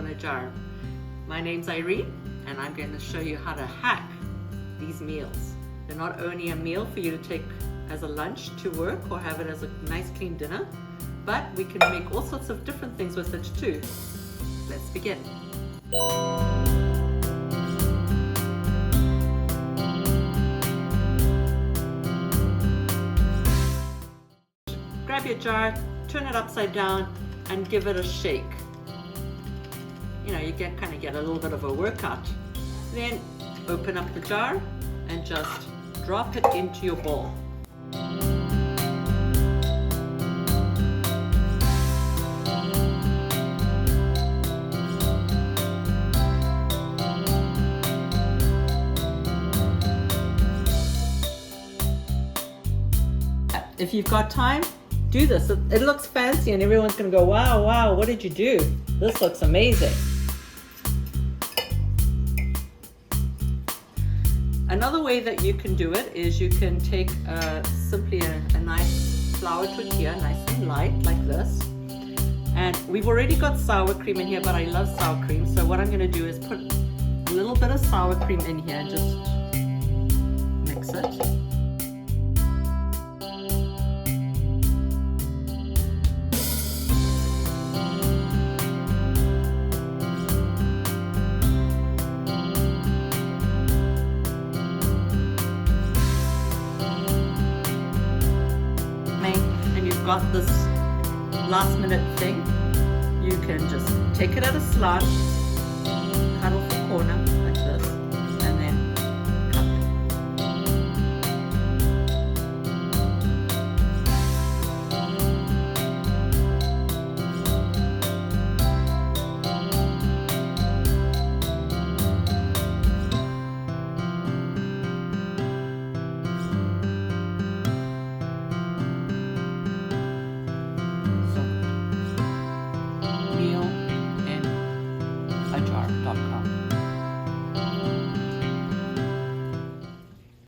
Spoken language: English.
in a jar. My name's Irene, and I'm going to show you how to hack these meals. They're not only a meal for you to take as a lunch to work or have it as a nice clean dinner, but we can make all sorts of different things with it too. Let's begin. Grab your jar, turn it upside down, and give it a shake. You know, you kind of get a little bit of a workout. Then open up the jar and just drop it into your bowl. If you've got time, do this. It looks fancy and everyone's going to go, wow, wow, what did you do? This looks amazing. Another way that you can do it is you can take simply a nice flour tortilla, nice and light like this. And we've already got sour cream in here, but I love sour cream. So what I'm going to do is put a little bit of sour cream in here and just mix it. And you've got this last minute thing, you can just take it at a slant, cut off the corner,